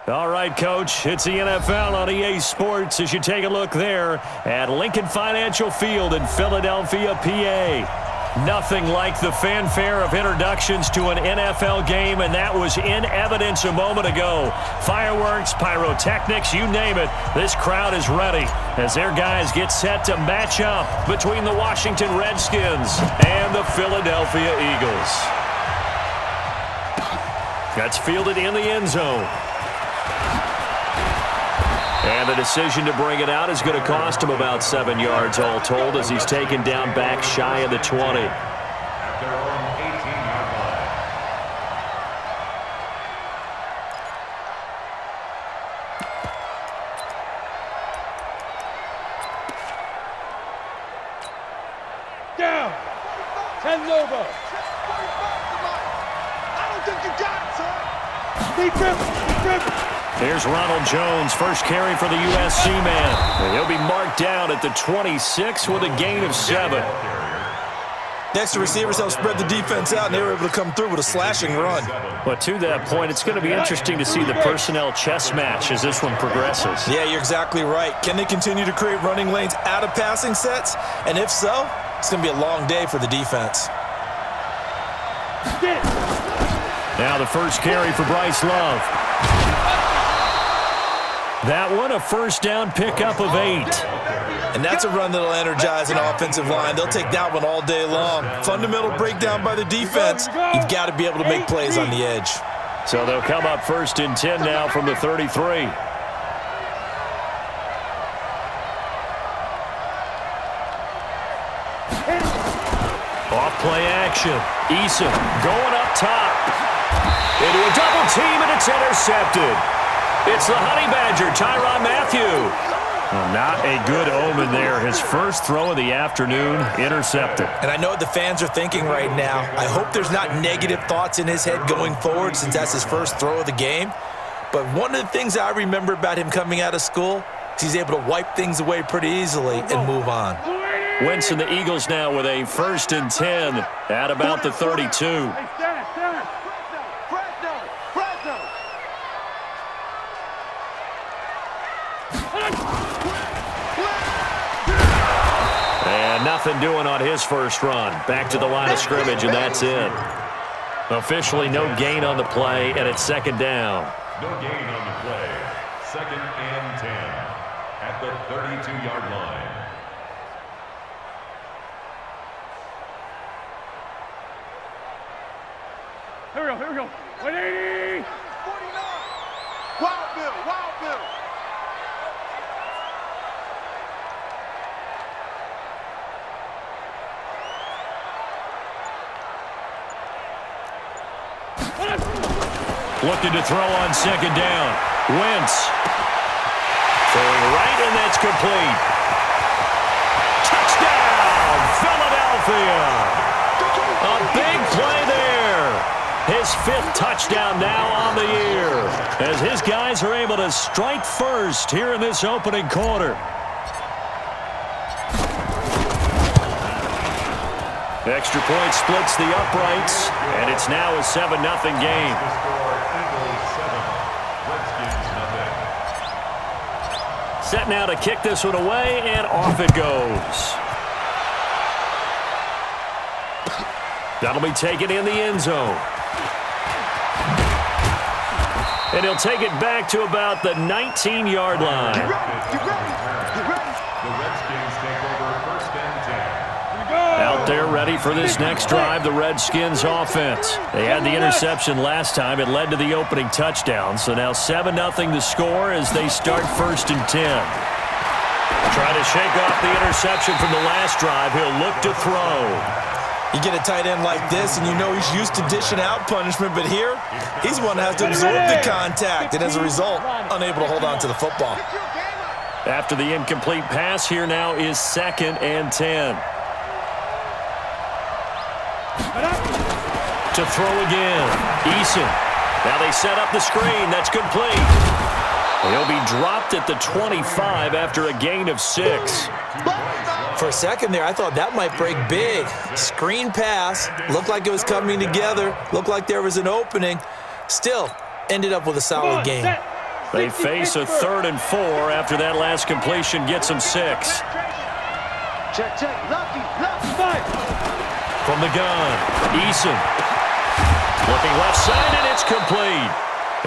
All right, Coach, it's the NFL on EA Sports as you take a look there at Lincoln Financial Field in Philadelphia, PA. Nothing like the fanfare of introductions to an NFL game, and that was in evidence a moment ago. Fireworks, pyrotechnics, you name it, this crowd is ready as their guys get set to match up between the Washington Redskins and the Philadelphia Eagles. That's fielded in the end zone. And the decision to bring it out is going to cost him about 7 yards all told as he's taken down back shy of the 20. Down. 10 over. I don't think you got it, son. Deep. Here's Ronald Jones, first carry for the USC man. He'll be marked down at the 26 with a gain of 7. Next, the receivers help spread the defense out, and they were able to come through with a slashing run. But to that point, it's going to be interesting to see the personnel chess match as this one progresses. Yeah, you're exactly right. Can they continue to create running lanes out of passing sets? And if so, it's going to be a long day for the defense. Now the first carry for Bryce Love. That one, a first down pickup of 8. And that's a run that'll energize an offensive line. They'll take that one all day long. Fundamental breakdown by the defense. You've got to be able to make plays on the edge. So they'll come up first and 10 now from the 33. Off play action. Eason going up top. Into a double team, and it's intercepted. It's the Honey Badger, Tyrann Mathieu. Well, not a good omen there. His first throw of the afternoon, intercepted. And I know what the fans are thinking right now. I hope there's not negative thoughts in his head going forward since that's his first throw of the game. But one of the things I remember about him coming out of school is he's able to wipe things away pretty easily and move on. Wentz and the Eagles now with a first and 10 at about the 32. And nothing doing on his first run. Back to the line of scrimmage, and that's it. Officially no gain on the play, and it's second down. No gain on the play. Second and 10 at the 32-yard line. Here we go. 180. 49. Wild Bill. Looking to throw on second down. Wentz. Throwing right, and that's complete. Touchdown, Philadelphia. A big play there. His 5th touchdown now on the year as his guys are able to strike first here in this opening quarter. Extra point splits the uprights, and it's now a 7-0 game. Set now to kick this one away, and off it goes. That'll be taken in the end zone. And he'll take it back to about the 19-yard line. The Redskins take over first and 10. Out there ready for this next drive, the Redskins offense. They had the interception last time. It led to the opening touchdown. So now 7-0 the score as they start first and 10. Trying to shake off the interception from the last drive. He'll look to throw. You get a tight end like this, and you know he's used to dishing out punishment, but here, he's one that has to absorb the contact, and as a result, unable to hold on to the football. After the incomplete pass, here now is second and 10. To throw again. Eason. Now they set up the screen. That's complete. He'll be dropped at the 25 after a gain of 6. For a second there, I thought that might break big. Screen pass. Looked like it was coming together. Looked like there was an opening. Still, ended up with a solid game. They face a 3rd and 4 after that last completion gets them 6. Check, check. Lucky, fight. From the gun, Eason. Looking left side, and it's complete.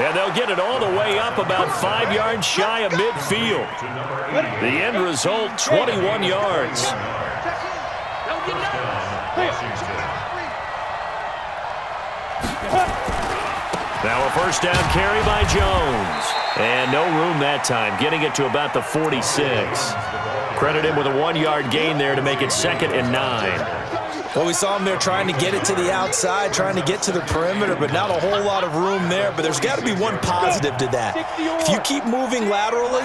And they'll get it all the way up about 5 yards shy of midfield. The end result, 21 yards. Now a first down carry by Jones. And no room that time, getting it to about the 46. Credit him with a 1-yard gain there to make it 2nd and 9. Well, we saw him there trying to get it to the outside, trying to get to the perimeter, but not a whole lot of room there. But there's got to be one positive to that. If you keep moving laterally,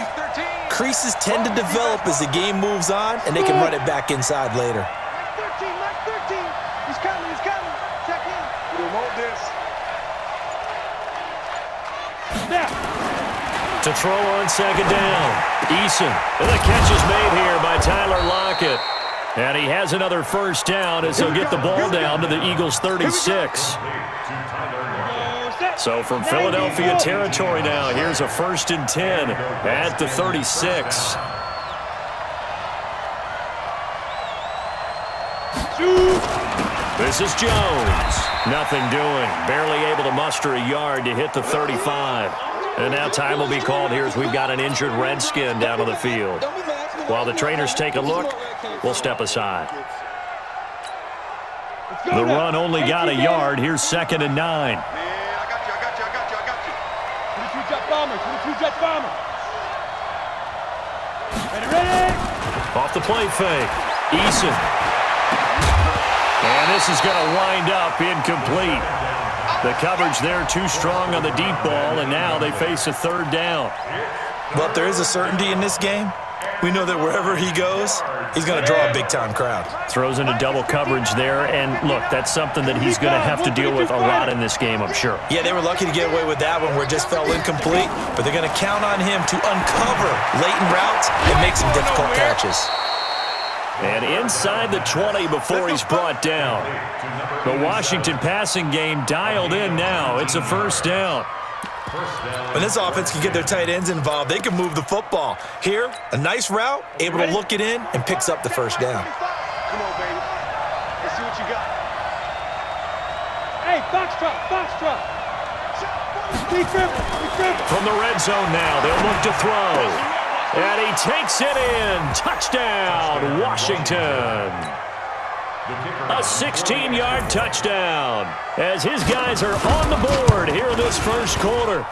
creases tend to develop as the game moves on, and they can run it back inside later. Mike 13. He's coming. Check in. We don't want this. To throw on 2nd down, Eason. And the catch is made here by Tyler Lockett. And he has another first down as he'll get the ball down to the Eagles' 36. So from Philadelphia territory now, here's a 1st and 10 at the 36. This is Jones. Nothing doing. Barely able to muster a yard to hit the 35. And now time will be called here as we've got an injured Redskin down on the field. While the trainers take a look, we'll step aside. The run only got a yard. Here's 2nd and 9. Man, I got you. 22 jet bomber. Ready? Off the play fake. Eason. And this is going to wind up incomplete. The coverage there too strong on the deep ball, and now they face a 3rd down. Well, if there is a certainty in this game, we know that wherever he goes, he's going to draw a big-time crowd. Throws into double coverage there, and look, that's something that he's going to have to deal with a lot in this game, I'm sure. Yeah, they were lucky to get away with that one where it just fell incomplete, but they're going to count on him to uncover latent routes and make some difficult catches. And inside the 20 before he's brought down. The Washington passing game dialed in now. It's a 1st down. When this offense can get their tight ends involved, they can move the football. Here, a nice route, able to look it in, and picks up the 1st down. Come on, baby. Let's see what you got. Hey, box truck. From the red zone now, they'll look to throw. And he takes it in. Touchdown, Washington. A 16-yard touchdown as his guys are on the board here in this 1st quarter.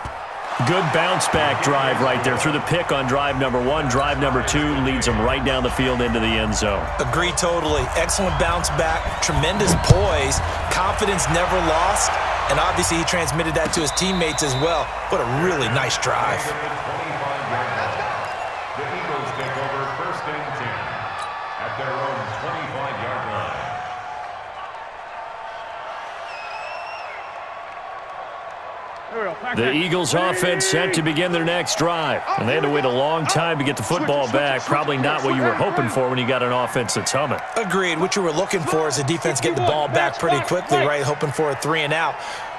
Good bounce-back drive right there through the pick on drive number 1. Drive number 2 leads them right down the field into the end zone. Agree totally. Excellent bounce back, tremendous poise, confidence never lost, and obviously he transmitted that to his teammates as well. What a really nice drive. The Eagles take over 1st and 10 at their own 25-yard line. The Eagles offense set to begin their next drive. And they had to wait a long time to get the football back. Probably not what you were hoping for when you got an offense that's humming. Agreed. What you were looking for is the defense get the ball back pretty quickly, right? Hoping for a 3 and out.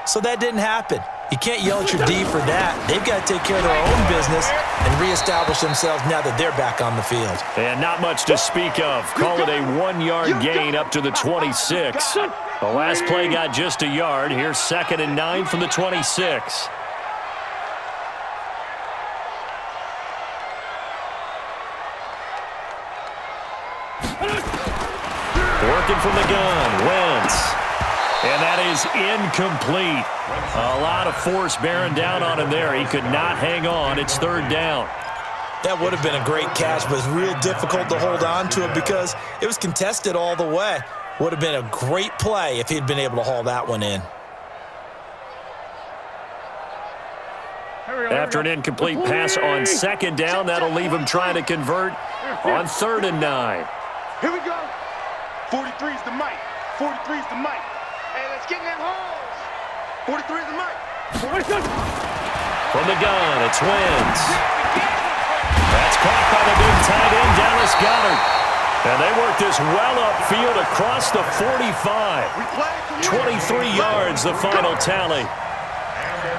So that didn't happen. You can't yell at your D for that. They've got to take care of their own business and reestablish themselves now that they're back on the field. And not much to speak of. Call it a 1-yard gain up to the 26. The last play got just a yard. Here's 2nd and 9 from the 26. Working from the gun, Wentz. And that is incomplete. A lot of force bearing down on him there. He could not hang on. It's 3rd down. That would have been a great catch, but it's real difficult to hold on to it because it was contested all the way. Would have been a great play if he'd been able to haul that one in. After an incomplete pass on 2nd down, that'll leave him trying to convert on 3rd and 9. Here we go. 43 is the mic. 43 is the mic. Hey, let's get in that holes. 43 is the mic. From the gun, it's Wentz. That's caught by the big tight end, Dallas Goedert. And they work this well upfield across the 45. 23 yards, the final tally.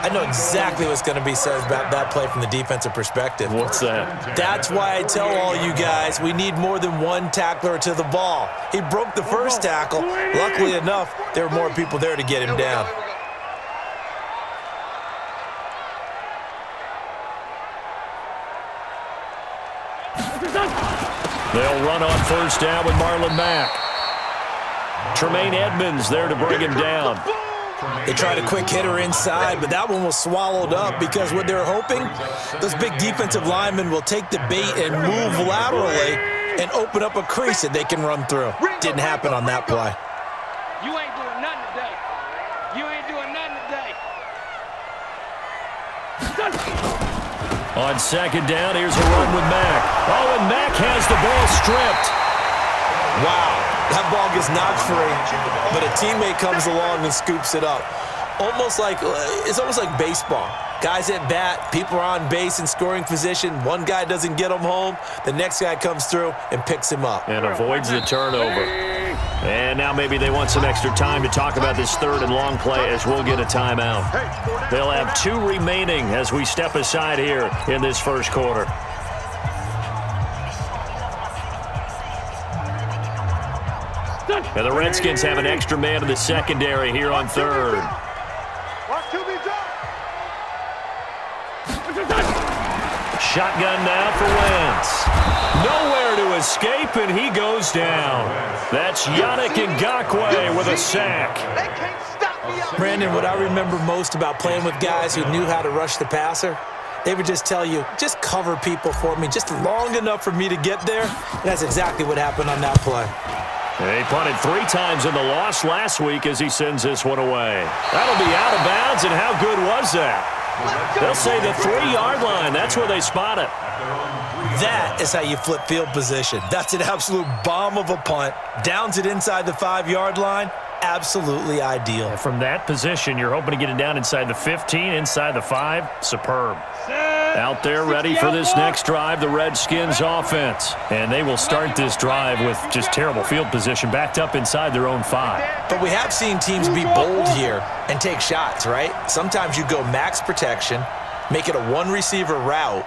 I know exactly what's going to be said about that play from the defensive perspective. What's that? That's why I tell all you guys we need more than one tackler to the ball. He broke the first tackle. Luckily enough, there were more people there to get him down. They'll run on first down with Marlon Mack. Tremaine Edmonds there to bring him down. They tried a quick hitter inside, but that one was swallowed up because what they're hoping, those big defensive linemen will take the bait and move laterally and open up a crease that they can run through. Didn't happen on that play. You ain't doing nothing today. You ain't doing nothing today. On second down, here's a run with Mack. Oh, and Mack has the ball stripped. Wow, that ball gets knocked free, but a teammate comes along and scoops it up. It's almost like baseball. Guys at bat, people are on base in scoring position. One guy doesn't get him home. The next guy comes through and picks him up. And avoids the turnover. And now maybe they want some extra time to talk about this third and long play as we'll get a timeout. They'll have 2 remaining as we step aside here in this first quarter. And the Redskins have an extra man in the secondary here on third. Shotgun now for Wentz. Nowhere to escape, and he goes down. That's Yannick Ngakoue with a sack. Brandon, what I remember most about playing with guys who knew how to rush the passer, they would just tell you, just cover people for me, just long enough for me to get there. And that's exactly what happened on that play. He punted 3 times in the loss last week as he sends this one away. That'll be out of bounds, and how good was that? They'll say the 3-yard line. That's where they spot it. That is how you flip field position. That's an absolute bomb of a punt. Downs it inside the 5-yard line. Absolutely ideal. From that position, you're hoping to get it down inside the 15, inside the 5. Superb. Out there ready for this next drive, the Redskins offense. And they will start this drive with just terrible field position, backed up inside their own 5. But we have seen teams be bold here and take shots, right? Sometimes you go max protection, make it a 1-receiver route,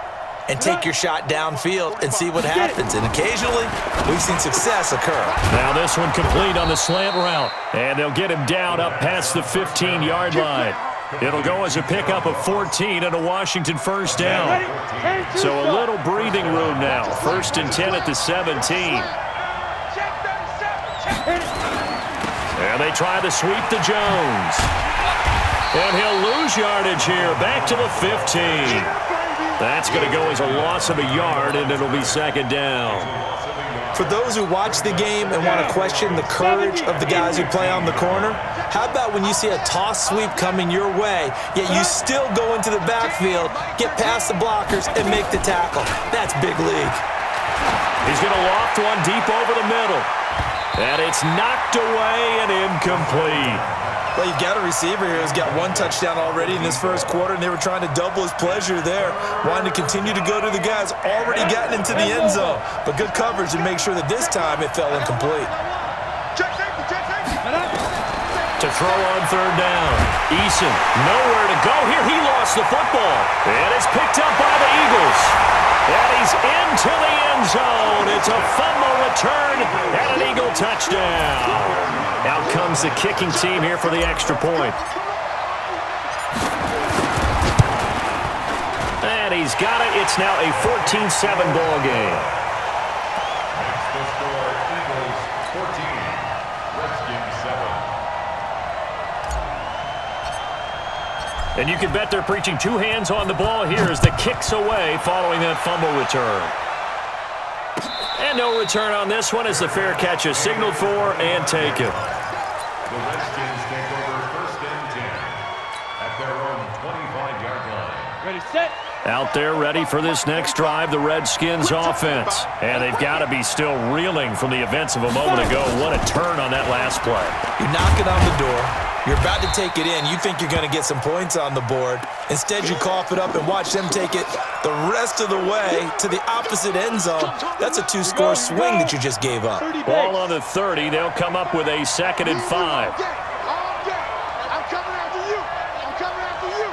and take your shot downfield and see what happens. And occasionally, we've seen success occur. Now this one complete on the slant route. And they'll get him down up past the 15-yard line. It'll go as a pickup of 14 and a Washington first down. So a little breathing room now. 1st and 10 at the 17. And they try to sweep to Jones. And he'll lose yardage here. Back to the 15. That's going to go as a loss of a yard, and it'll be 2nd down. For those who watch the game and want to question the courage of the guys who play on the corner, how about when you see a toss sweep coming your way, yet you still go into the backfield, get past the blockers, and make the tackle? That's big league. He's going to loft one deep over the middle. And it's knocked away and incomplete. Well, you've got a receiver here who's got 1 touchdown already in this first quarter, and they were trying to double his pleasure there, wanting to continue to go to the guys already gotten into the end zone. But good coverage to make sure that this time it fell incomplete. To throw on 3rd down. Eason, nowhere to go here. He lost the football. And it's picked up by the Eagles. And he's into the end zone. It's a fumble return and an Eagle touchdown. Out comes the kicking team here for the extra point. And he's got it. It's now a 14-7 ball game. That's the score. Eagles 14, Redskins 7. And you can bet they're preaching 2 hands on the ball here as the kick's away following that fumble return. And no return on this one as the fair catch is signaled for and taken. The Redskins take over 1st and 10 at their own 25-yard line. Ready, set. Out there ready for this next drive, the Redskins offense. And they've got to be still reeling from the events of a moment ago. What a turn on that last play. You're knocking on the door. You're about to take it in. You think you're going to get some points on the board. Instead, you cough it up and watch them take it the rest of the way to the opposite end zone. That's a 2-score swing that you just gave up. Ball on the 30. They'll come up with a 2nd and 5. I'm coming after you. I'm coming after you.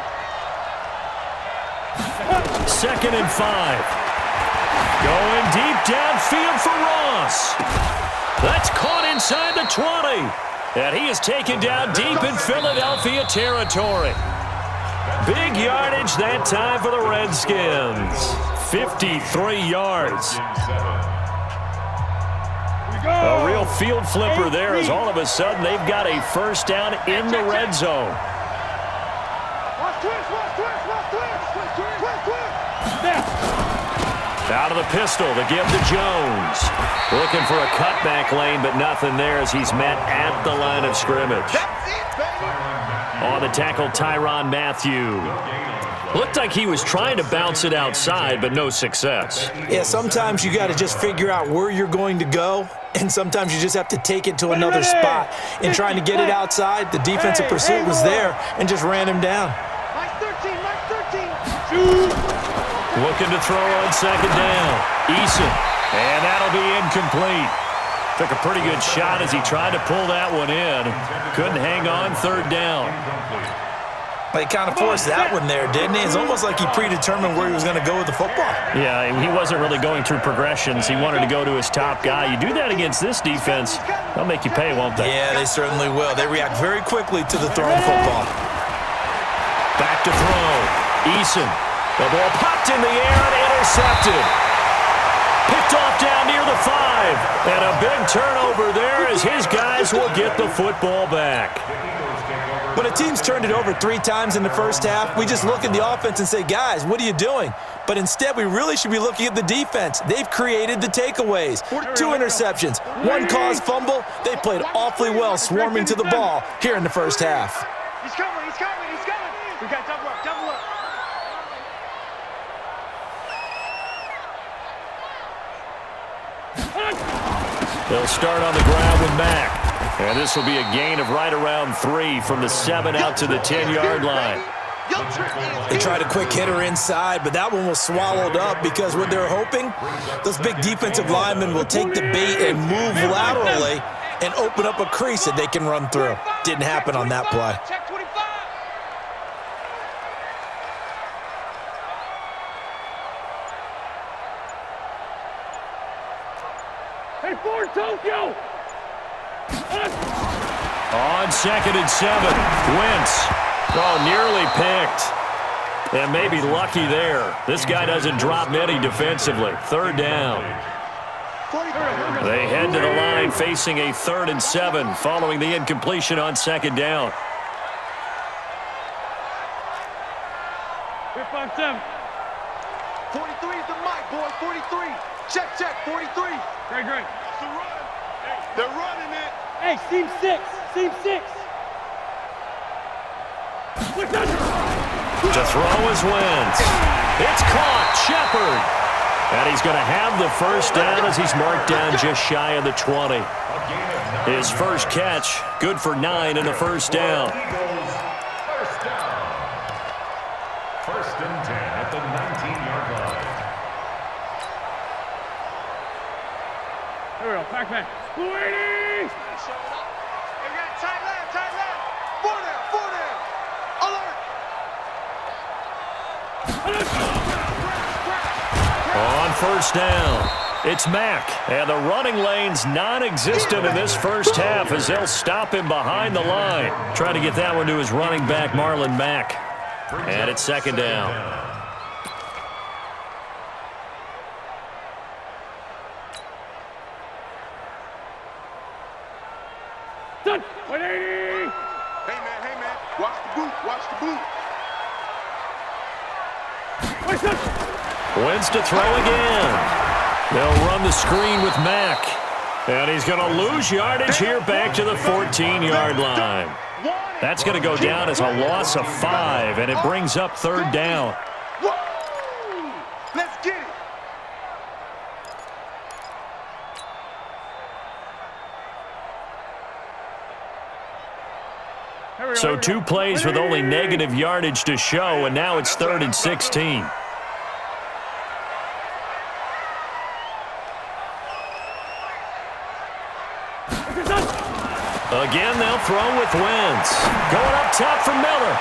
2nd and 5. Going deep downfield for Ross. That's caught inside the 20. And he is taken down deep in Philadelphia territory. Big yardage that time for the Redskins. 53 yards. A real field flipper there as all of a sudden they've got a first down in the red zone. Out of the pistol to give to Jones. Looking for a cutback lane, but nothing there as he's met at the line of scrimmage. On the tackle, Tyrann Mathieu. Looked like he was trying to bounce it outside, but no success. Yeah, sometimes you got to just figure out where you're going to go, and sometimes you just have to take it to another spot. In trying to get it outside, the defensive pursuit was there and just ran him down. Looking to throw on 2nd down. Eason. And that'll be incomplete. Took a pretty good shot as he tried to pull that one in. Couldn't hang on 3rd down. He kind of forced that one there, didn't he? It's almost like he predetermined where he was going to go with the football. Yeah, he wasn't really going through progressions. He wanted to go to his top guy. You do that against this defense, they'll make you pay, won't they? Yeah, they certainly will. They react very quickly to the thrown football. Back to throw. Eason. The ball popped in the air and intercepted. Picked off down near the 5. And a big turnover there as his guys will get the football back. When a team's turned it over 3 times in the first half, we just look at the offense and say, guys, what are you doing? But instead, we really should be looking at the defense. They've created the takeaways. 2 interceptions, 1 caused fumble. They played awfully well swarming to the ball here in the first half. He's coming, he's coming, he's coming. We got double up, double up. They'll start on the ground with Mack. And this will be a gain of right around 3 from the 7 out to the 10-yard line. They tried a quick hitter inside, but that one was swallowed up because what they're hoping, those big defensive linemen will take the bait and move laterally and open up a crease that they can run through. Didn't happen on that play. Hey, Ford, Tokyo! On 2nd and 7, Wentz. Oh, nearly picked. And maybe lucky there. This guy doesn't drop many defensively. 3rd down. They head to the line facing a 3rd and 7 following the incompletion on 2nd down. Here, 5-7. 43 is the mic, boys. 43. Check, check. 43. Great. That's the run. Hey, they're running it. Hey, seam 6. Seam 6. To throw is Wentz. It's caught. Shepard. And he's going to have the first down as he's marked down just shy of the 20. His first catch, good for 9 and a first down. First and 10 at the 19-yard line. Here we go. Back. Blue 80. We got tight left. 4 down. Alert. On first down, it's Mack. And the running lane's non-existent in this first half as they'll stop him behind the line. Trying to get that one to his running back, Marlon Mack. And it's 2nd down. Done. 180. Hey, man. Watch the boot. Wentz to throw again. They'll run the screen with Mack. And he's going to lose yardage here back to the 14-yard line. That's going to go down as a loss of 5, and it brings up 3rd down. Let's get it. So 2 plays with only negative yardage to show, and now it's 3rd and 16. Again, they'll throw with Wentz. Going up top for Miller.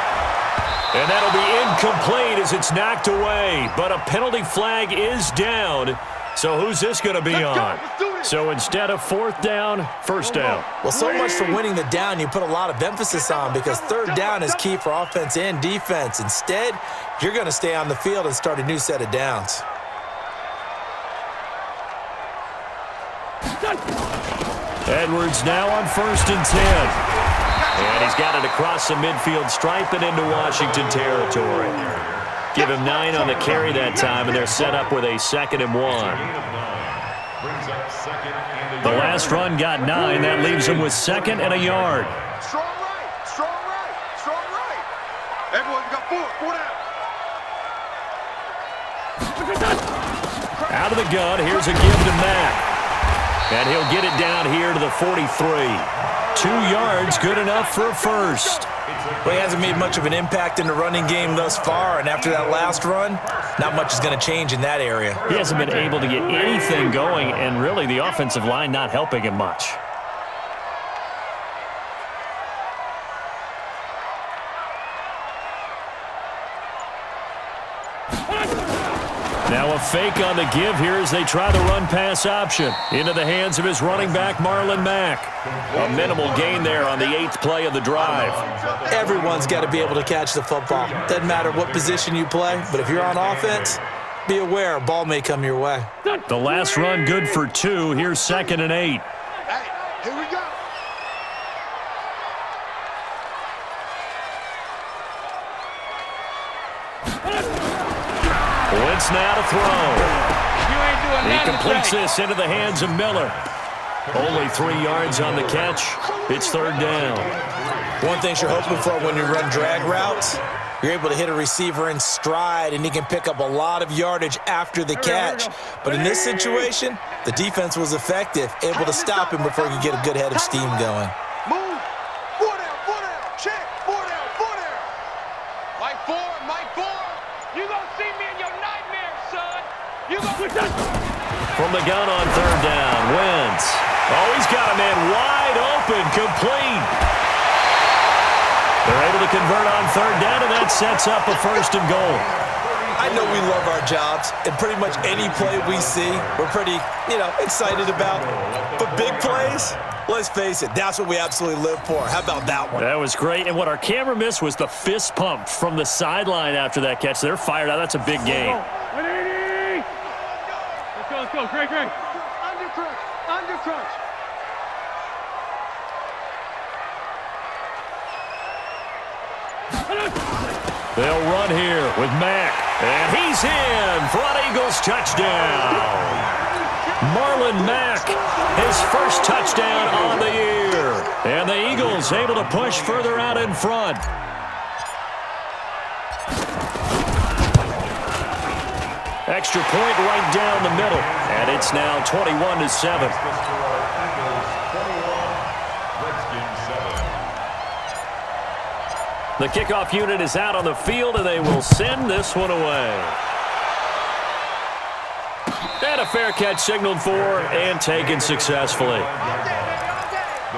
And that'll be incomplete as it's knocked away. But a penalty flag is down. So who's this going to be on? So instead of fourth down, first down. Well, so much for winning the down you put a lot of emphasis on, because third down is key for offense and defense. Instead, you're going to stay on the field and start a new set of downs. Edwards now on 1st and 10. And he's got it across the midfield stripe and into Washington territory. Give him 9 on the carry that time, and they're set up with a 2nd and 1. The last run got 9. That leaves them with 2nd and a yard. Strong right, strong right, strong right. Everyone got 4 down. Out of the gun, here's a give to Mack. And he'll get it down here to the 43. 2 yards, good enough for a first. Well, he hasn't made much of an impact in the running game thus far, and after that last run, not much is going to change in that area. He hasn't been able to get anything going, and really the offensive line not helping him much. Now a fake on the give here as they try the run-pass option. Into the hands of his running back, Marlon Mack. A minimal gain there on the 8th play of the drive. Everyone's got to be able to catch the football. Doesn't matter what position you play, but if you're on offense, be aware a ball may come your way. The last run good for 2. Here's 2nd and 8. Hey, here we go. Wentz now to throw. He completes this into the hands of Miller. Only 3 yards on the catch. It's 3rd down. One thing you're hoping for when you run drag routes, you're able to hit a receiver in stride, and he can pick up a lot of yardage after the catch. But in this situation, the defense was effective, able to stop him before he could get a good head of steam going. Move. 4 down, check. 4 down. Mike 4. You gonna see me in your nightmares, son. You gonna... From the gun on 3rd down, Wentz. Oh, he's got a man wide open, complete. They're able to convert on 3rd down, and that sets up a 1st and goal. I know we love our jobs, and pretty much any play we see, we're pretty, excited about. But big plays, let's face it, that's what we absolutely live for. How about that one? That was great, and what our camera missed was the fist pump from the sideline after that catch. They're fired out. That's a big game. 180. Let's go. Great. Under crunch. They'll run here with Mack. And he's in for an Eagles touchdown. Marlon Mack, his first touchdown on the year. And the Eagles able to push further out in front. Extra point right down the middle. And it's now 21-7. The kickoff unit is out on the field, and they will send this one away. And a fair catch signaled for and taken successfully. The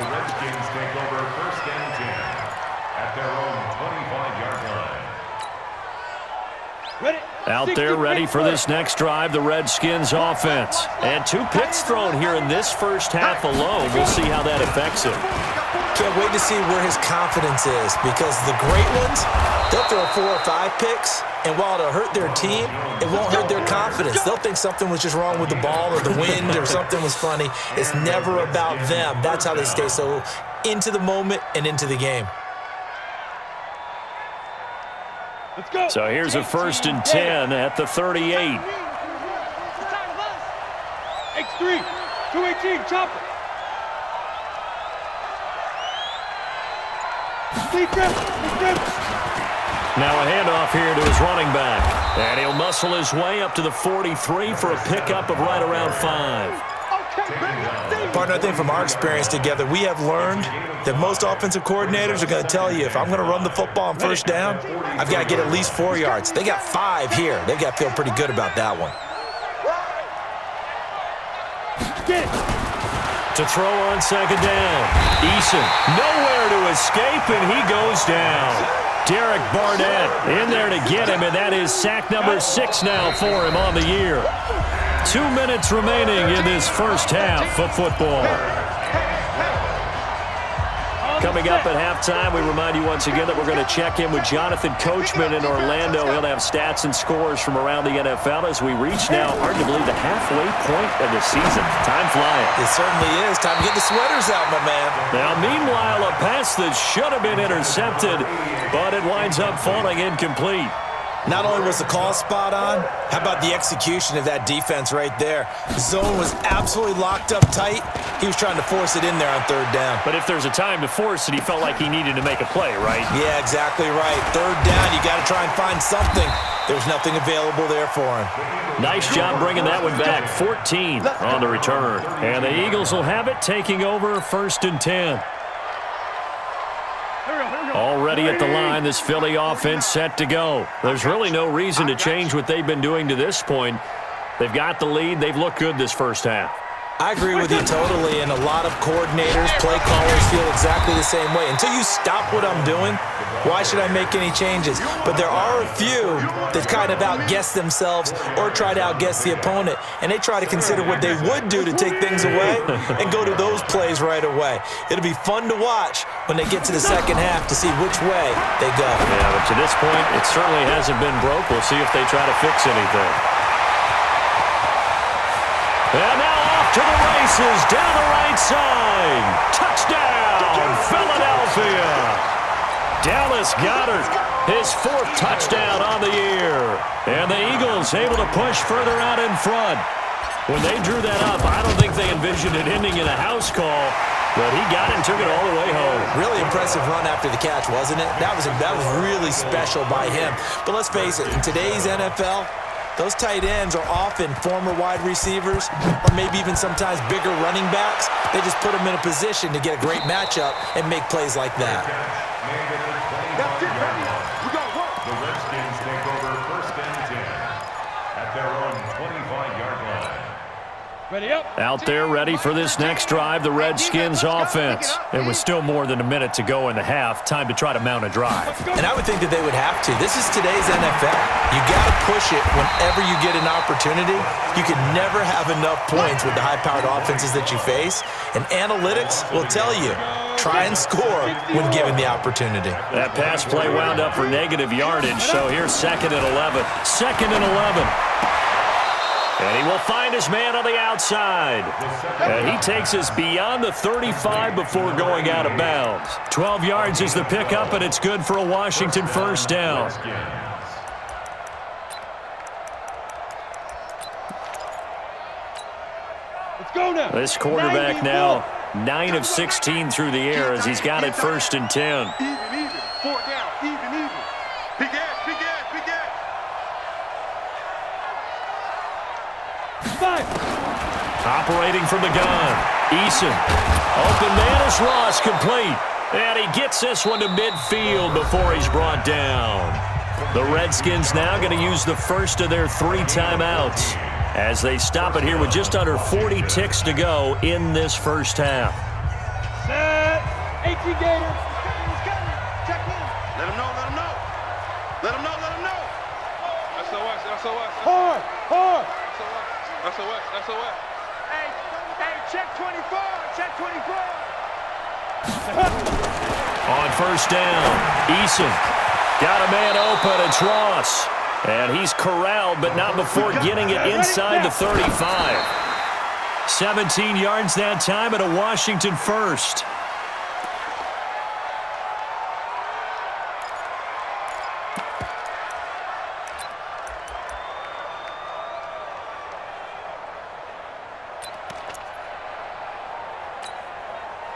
Redskins take over 1st and 10 at their own 25-yard line. Ready? Out there ready for this next drive, the Redskins offense. And 2 picks thrown here in this first half alone. We'll see how that affects him. Can't wait to see where his confidence is, because the great ones, they'll throw 4 or 5 picks, and while it'll hurt their team, it won't hurt their confidence. They'll think something was just wrong with the ball or the wind or something was funny. It's never about them. That's how they stay so into the moment and into the game. Let's go. So here's a 1st and 10 at the 38. X3, 218, chopper. Now a handoff here to his running back. And he'll muscle his way up to the 43 for a pickup of right around 5. Partner, I think from our experience together, we have learned that most offensive coordinators are going to tell you, if I'm going to run the football on 1st down, I've got to get at least 4 yards. They got 5 here. They've got to feel pretty good about that one. To throw on 2nd down. Eason nowhere to escape, and he goes down. Derek Barnett in there to get him, and that is sack number 6 now for him on the year. 2 minutes remaining in this first half of football. Coming up at halftime, we remind you once again that we're going to check in with Jonathan Coachman in Orlando. He'll have stats and scores from around the NFL as we reach now, hard to believe, the halfway point of the season. Time flying. It certainly is. Time to get the sweaters out, my man. Now, meanwhile, a pass that should have been intercepted, but it winds up falling incomplete. Not only was the call spot on, how about the execution of that defense right there? The zone was absolutely locked up tight. He was trying to force it in there on third down. But if there's a time to force it, he felt like he needed to make a play, right? Yeah, exactly right. Third down, you got to try and find something. There's nothing available there for him. Nice job bringing that one back. 14 on the return. And the Eagles will have it, taking over 1st and 10. Already at the line, this Philly offense set to go. There's really no reason to change what they've been doing to this point. They've got the lead. They've looked good this first half. I agree with you totally, and a lot of coordinators, play callers feel exactly the same way. Until you stop what I'm doing, why should I make any changes? But there are a few that kind of outguess themselves or try to outguess the opponent, and they try to consider what they would do to take things away and go to those plays right away. It'll be fun to watch when they get to the second half to see which way they go. Yeah, but to this point, it certainly hasn't been broke. We'll see if they try to fix anything. And now off to the races, down the right side. Touchdown, Philadelphia. Dallas Goedert, his 4th touchdown on the year. And the Eagles able to push further out in front. When they drew that up, I don't think they envisioned it ending in a house call, but he got it and took it all the way home. Really impressive run after the catch, wasn't it? That was really special by him. But let's face it, in today's NFL, those tight ends are often former wide receivers or maybe even sometimes bigger running backs. They just put them in a position to get a great matchup and make plays like that. That's it, baby. We got work. The Redskins take over 1st and 10 at their own 25-yard line. Ready up. Out there ready for this next drive, the Redskins offense. It was still more than a minute to go in the half. Time to try to mount a drive. And I would think that they would have to. This is today's NFL. You got to push it whenever you get an opportunity. You can never have enough points with the high-powered offenses that you face. And analytics will tell you, try and score when given the opportunity. That pass play wound up for negative yardage, so here's 2nd and 11. 2nd and 11. And he will find his man on the outside. And he takes us beyond the 35 before going out of bounds. 12 yards is the pickup, and it's good for a Washington 1st down. Let's go now. This quarterback now 9 of 16 through the air as he's got it 1st and 10. Even. 4 down. Even. Big ass. Operating from the gun, Eason. Open man is Ross, complete. And he gets this one to midfield before he's brought down. The Redskins now going to use the first of their 3 timeouts as they stop it here with just under 40 ticks to go in this first half. Set. 18 Gators. He's coming. Check in. Let him know. SOS. Hard. SOS. Hey, check 24. On 1st down, Eason got a man open. It's Ross. And he's corralled, but not before getting it inside the 35. 17 yards that time and a Washington 1st.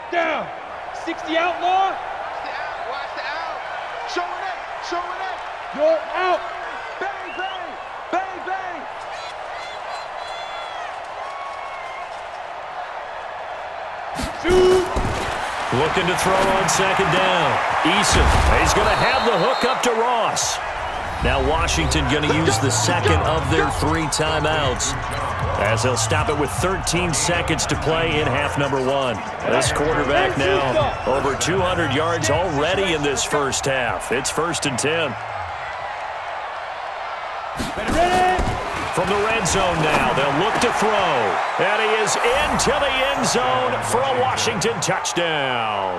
Down. 60 outlaw. Watch the out. Show it. You're out. Bang. Shoot. Looking to throw on 2nd down. Eason. He's going to have the hook up to Ross. Now Washington going to use the 2nd of their 3 timeouts. as they'll stop it with 13 seconds to play in half number one. This quarterback now over 200 yards already in this first half. It's 1st and 10. From the red zone now, they'll look to throw. And he is into the end zone for a Washington touchdown.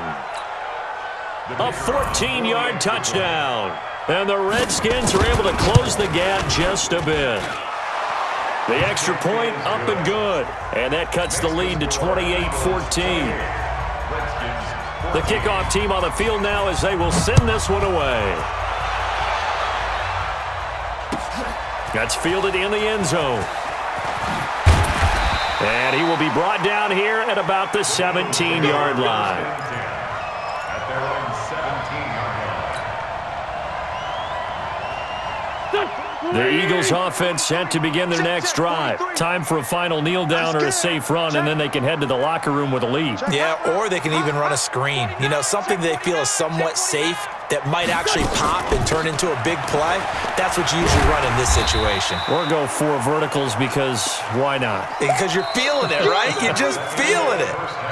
A 14-yard touchdown. And the Redskins are able to close the gap just a bit. The extra point up and good. And that cuts the lead to 28-14. The kickoff team on the field now as they will send this one away. That's fielded in the end zone. And he will be brought down here at about the 17-yard line. At their own 17-yard line. The Eagles offense set to begin their next drive. Time for a final kneel down or a safe run, and then they can head to the locker room with a lead. Yeah, or they can even run a screen. You know, something they feel is somewhat safe that might actually pop and turn into a big play. That's what you usually run in this situation. Or go 4 verticals because why not? Because you're feeling it, right? You're just feeling it.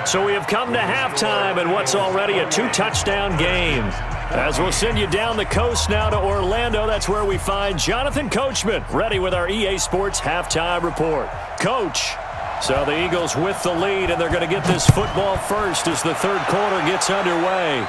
So we have come to halftime in what's already a 2-touchdown game. As we'll send you down the coast now to Orlando, that's where we find Jonathan Coachman ready with our EA Sports halftime report. Coach, so the Eagles with the lead, and they're going to get this football first as the third quarter gets underway.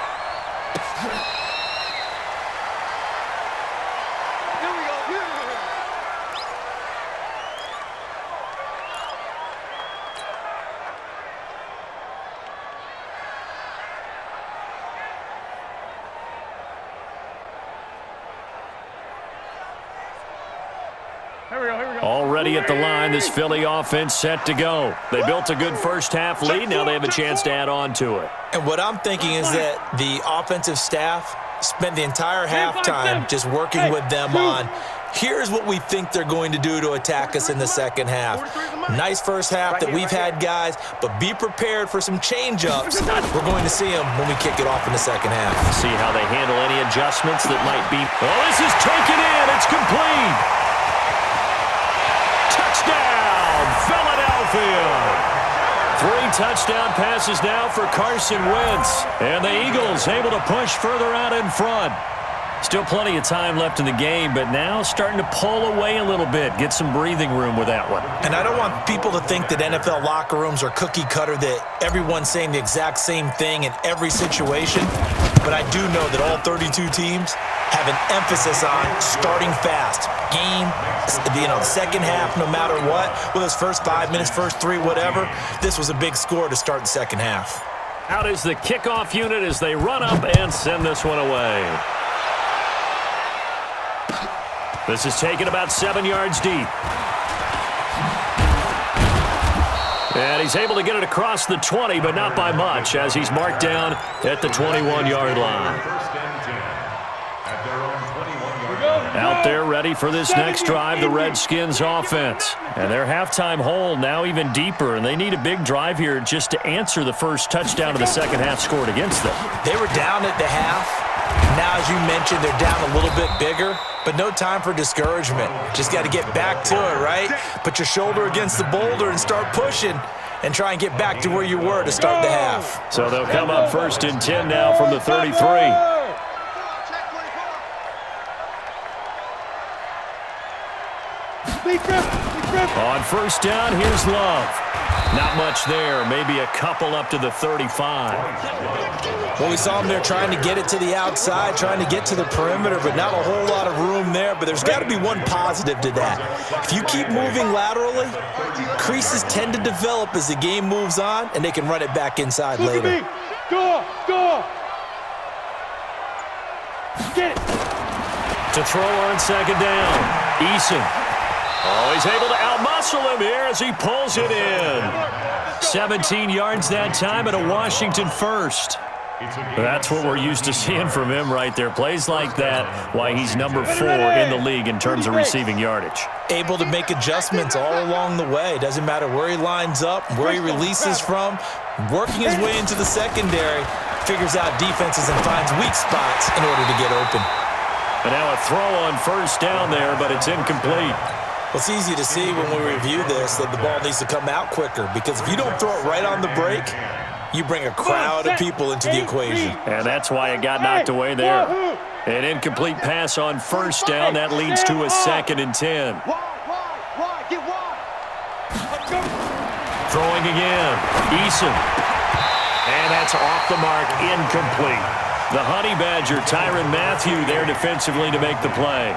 Already at the line, this Philly offense set to go. They built a good first half lead. Now they have a chance to add on to it. And what I'm thinking is that the offensive staff spent the entire halftime just working with them on, here's what we think they're going to do to attack us in the second half. Nice first half that we've had, guys, but be prepared for some change-ups. We're going to see them when we kick it off in the second half. See how they handle any adjustments that might be. Oh, this is taken in. It's complete. Touchdown, Philadelphia. 3 touchdown passes now for Carson Wentz. And the Eagles able to push further out in front. Still plenty of time left in the game, but now starting to pull away a little bit, get some breathing room with that one. And I don't want people to think that NFL locker rooms are cookie cutter, that everyone's saying the exact same thing in every situation. But I do know that all 32 teams have an emphasis on starting fast. Game, the second half, no matter what, whether it's first 5 minutes, first 3, whatever, this was a big score to start the second half. Out is the kickoff unit as they run up and send this one away. This is taken about 7 yards deep. And he's able to get it across the 20, but not by much, as he's marked down at the 21-yard line. Out there ready for this next drive, the Redskins offense. And their halftime hole now even deeper, and they need a big drive here just to answer the first touchdown of the second half scored against them. They were down at the half. Now, as you mentioned, they're down a little bit bigger, but no time for discouragement. Just got to get back to it, right? Put your shoulder against the boulder and start pushing and try and get back to where you were to start the half. So they'll come up 1st and 10 now from the 33. On first down, here's Love. Not much there, maybe a couple up to the 35. Well, we saw him there trying to get it to the outside, trying to get to the perimeter, but not a whole lot of room there. But there's got to be one positive to that. If you keep moving laterally, creases tend to develop as the game moves on, and they can run it back inside later. Go! Get it! To throw on second down, Eason. Oh, he's able to outmuscle him here as he pulls it in. 17 yards that time and a Washington first. That's what we're used to seeing from him right there. Plays like that, why he's number 4 in the league in terms of receiving yardage. Able to make adjustments all along the way. Doesn't matter where he lines up, where he releases from. Working his way into the secondary, figures out defenses and finds weak spots in order to get open. And now a throw on first down there, but it's incomplete. It's easy to see when we review this that the ball needs to come out quicker, because if you don't throw it right on the break, you bring a crowd of people into the equation. And that's why it got knocked away there. An incomplete pass on first down. That leads to a 2nd and 10. Wide, get wide. Throwing again. Eason. And that's off the mark, incomplete. The Honey Badger, Tyrann Mathieu, there defensively to make the play.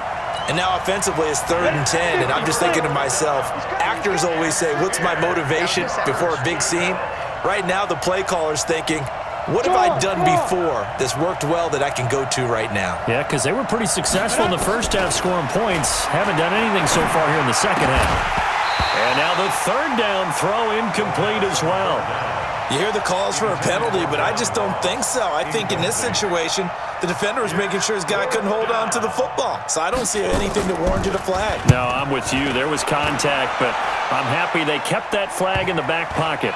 And now offensively it's 3rd and 10, and I'm just thinking to myself, actors always say, what's my motivation before a big scene? Right now the play caller's thinking, what have I done before that's worked well that I can go to right now? Yeah, because they were pretty successful in the first half scoring points. Haven't done anything so far here in the second half. And now the 3rd down throw incomplete as well. You hear the calls for a penalty, but I just don't think so. I think in this situation, the defender was making sure his guy couldn't hold on to the football. So I don't see anything that warranted a flag. No, I'm with you. There was contact, but I'm happy they kept that flag in the back pocket.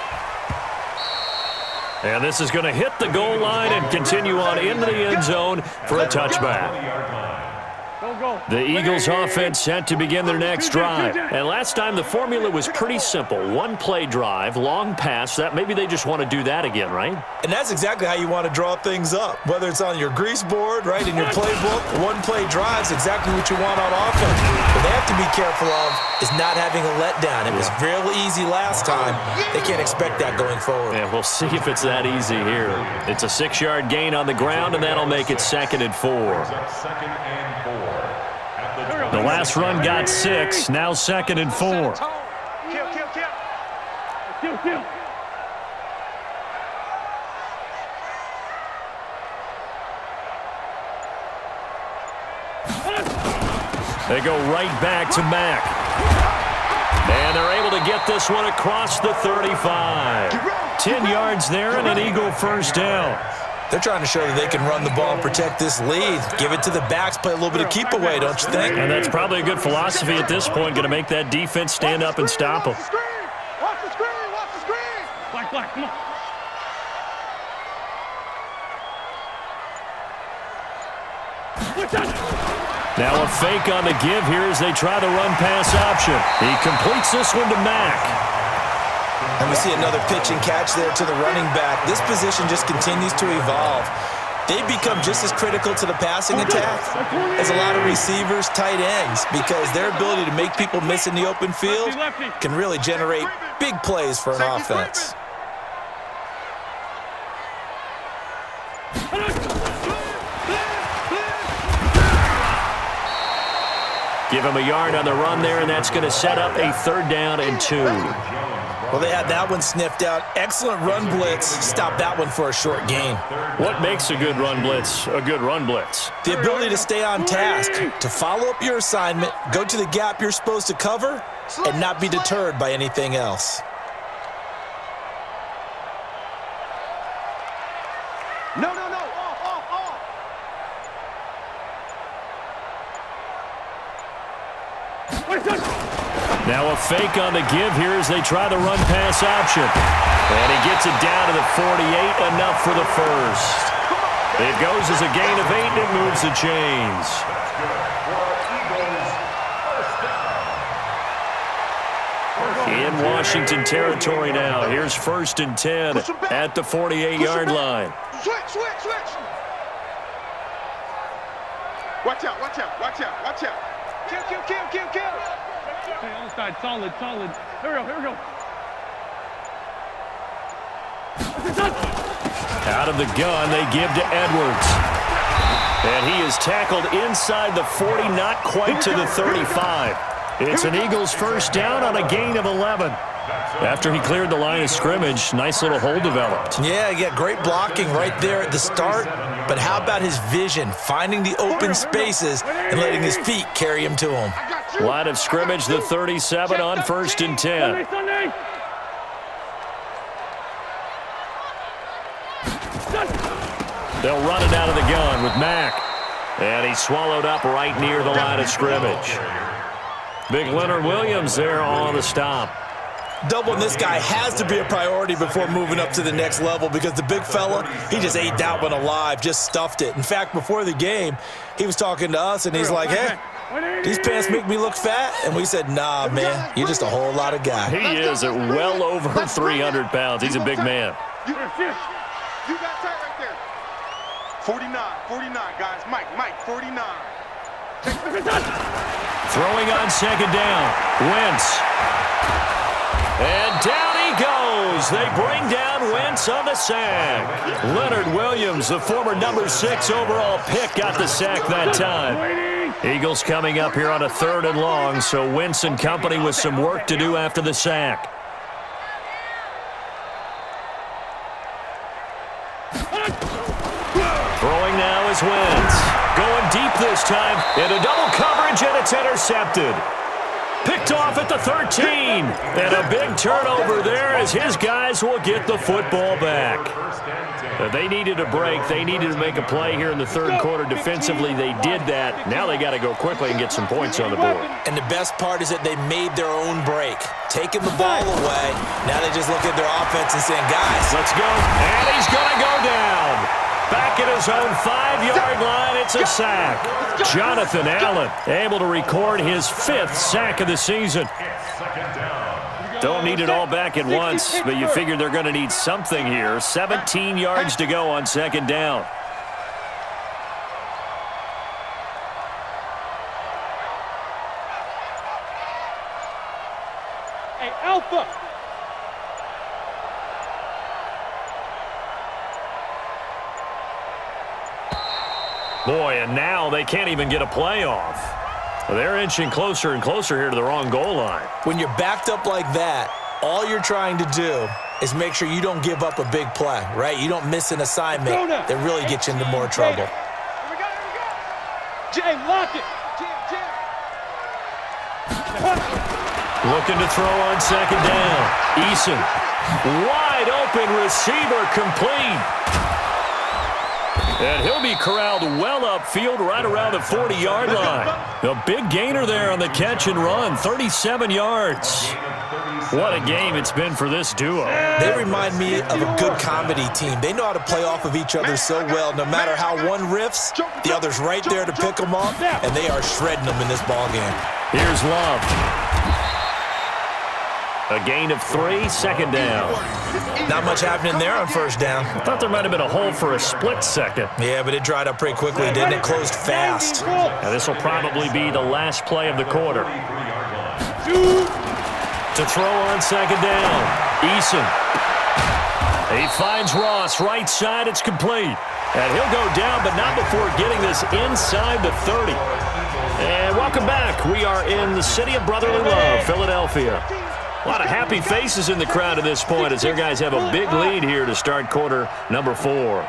And this is going to hit the goal line and continue on into the end zone for a touchback. The Eagles offense set to begin their next drive. And last time the formula was pretty simple. 1-play drive, long pass. That maybe they just want to do that again, right? And that's exactly how you want to draw things up. Whether it's on your grease board, right, in your playbook, 1-play drive is exactly what you want on offense. What they have to be careful of is not having a letdown. It was real easy last time. They can't expect that going forward. Yeah, we'll see if it's that easy here. It's a 6-yard gain on the ground, and that'll make it 2nd and 4. 2nd and 4. The last run got 6, now 2nd and 4. Kill. They go right back to Mack. And they're able to get this one across the 35. 10 yards there and an Eagle first down. They're trying to show that they can run the ball and protect this lead. Give it to the backs, play a little bit of keep away, don't you think? And that's probably a good philosophy at this point, going to make that defense stand up and stop them. Watch the screen. Black, come on. Now a fake on the give here as they try the run-pass option. He completes this one to Mack. And we see another pitch and catch there to the running back. This position just continues to evolve. They become just as critical to the passing attack as a lot of receivers, tight ends, because their ability to make people miss in the open field can really generate big plays for an offense. Give him a yard on the run there, and that's going to set up a 3rd down and 2. Well, they had that one sniffed out. Excellent run blitz. Stop that one for a short gain. What makes a good run blitz a good run blitz? The ability to stay on task, to follow up your assignment, go to the gap you're supposed to cover, and not be deterred by anything else. No. Off. Now a fake on the give here as they try the run-pass option. And he gets it down to the 48, enough for the first. It goes as a gain of 8, and it moves the chains. In Washington territory now. Here's 1st and 10 at the 48-yard line. Switch. Watch out. Kill. Okay, onside, solid. Here we go. Out of the gun, they give to Edwards. And he is tackled inside the 40, not quite to the 35. It's an Eagles first down on a gain of 11. After he cleared the line of scrimmage, nice little hole developed. Yeah, he got great blocking right there at the start. But how about his vision, finding the open spaces and letting his feet carry him to him? Line of scrimmage, the 37 on 1st and 10. They'll run it out of the gun with Mack. And he's swallowed up right near the line of scrimmage. Big Leonard Williams there on the stop. Doubling this guy has to be a priority before moving up to the next level, because the big fella, he just ate that one alive, just stuffed it. In fact, before the game, he was talking to us, and he's like, hey, These pants make me look fat. And we said, nah, man, you're just a whole lot of guy. He is at well over 300 pounds. He's a big man. You got tight right there. 49, guys. Mike, 49. Throwing on second down. Wentz. And down he goes. They bring down Wentz on the sack. Leonard Williams, the former number 6 overall pick, got the sack that time. Eagles coming up here on a 3rd and long, so Wentz and company with some work to do after the sack. Throwing now is Wentz. Going deep this time into double coverage, and it's intercepted. Picked off at the 13. And a big turnover there as his guys will get the football back. They needed a break. They needed to make a play here in the 3rd quarter. Defensively, they did that. Now they got to go quickly and get some points on the board. And the best part is that they made their own break. Taking the ball away. Now they just look at their offense and saying, guys, let's go. And he's going to go down. Back at his own 5-yard line, it's a sack. Jonathan Allen able to record his 5th sack of the season. Don't need it all back at once, but you figure they're going to need something here. 17 yards to go on second down. Hey, Alpha. Boy, and now they can't even get a playoff. They're inching closer and closer here to the wrong goal line. When you're backed up like that, all you're trying to do is make sure you don't give up a big play, right? You don't miss an assignment that really gets you into more trouble. Here we go. Jay, lock it. Jam. Looking to throw on second down. Eason. Wide open receiver complete. And he'll be corralled well upfield right around the 40-yard line. A big gainer there on the catch and run, 37 yards. What a game it's been for this duo. They remind me of a good comedy team. They know how to play off of each other so well. No matter how one riffs, the other's right there to pick them up, and they are shredding them in this ballgame. Here's Love. A gain of 3, second down. Not much happening there on first down. I thought there might have been a hole for a split second. Yeah, but it dried up pretty quickly, didn't it? Closed fast. Now this will probably be the last play of the quarter. To throw on second down. Eason. He finds Ross right side. It's complete. And he'll go down, but not before getting this inside the 30. And welcome back. We are in the city of brotherly love, Philadelphia. A lot of happy faces in the crowd at this point as their guys have a big lead here to start quarter number 4.